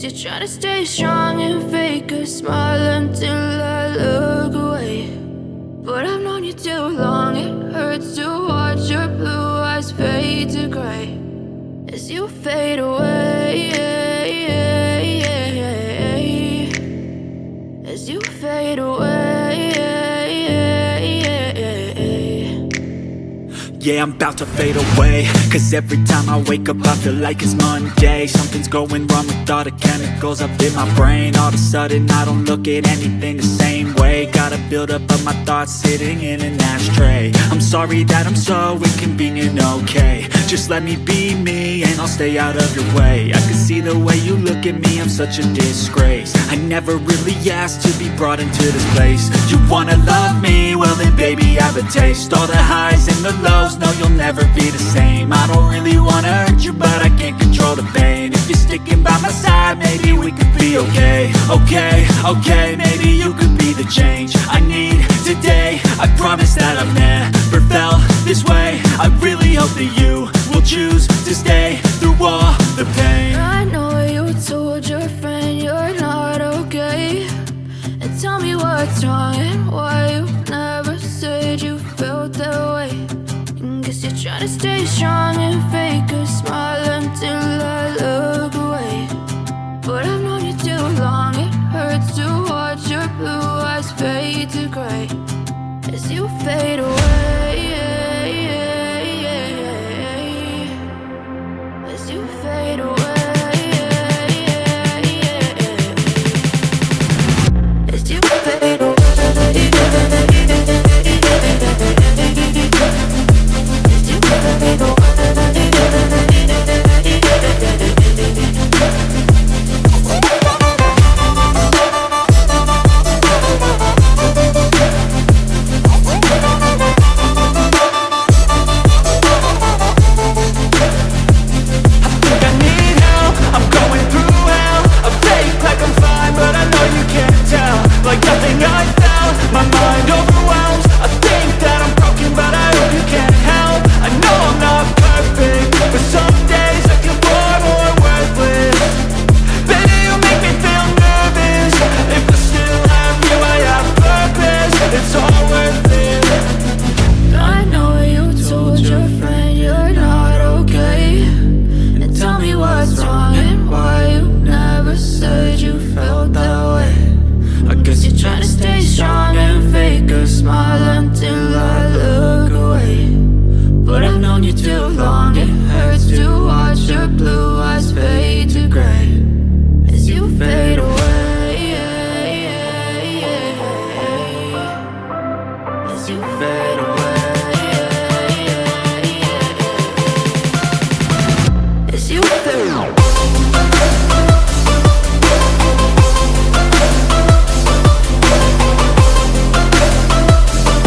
Guess you're trying to stay strong and fake a smile until I look away. But I've known you too long, it hurts to watch your blue eyes fade to gray as you fade away, as you fade away. Yeah, I'm about to fade away, cause every time I wake up I feel like it's Monday. Something's going wrong with all the chemicals up in my brain. All of a sudden I don't look at anything the same way. Got a buildup of my thoughts sitting in an ashtray. I'm sorry that I'm so inconvenient, okay. Just let me be me and I'll stay out of your way. I can see the way you look at me, I'm such a disgrace. I never really asked to be brought into this place. You wanna love me? Well then baby I have a taste. All the highs and the lows, no you'll never be the same. I don't really wanna hurt you but I can't control the pain. If you're sticking by my side maybe we could be okay. Okay, maybe you could be the change I need today. I promise that I've never felt this way. I really hope that you will choose to stay through all the pain. I know you told your friend you're not okay, and tell me what's wrong and why you never said you felt that way. Guess you're trying to stay strong and fake a smile until I look away. But I've known you too long, it hurts to watch your blue eyes fade to gray as you fade away, as you fade away, as you fade away. As you fade away.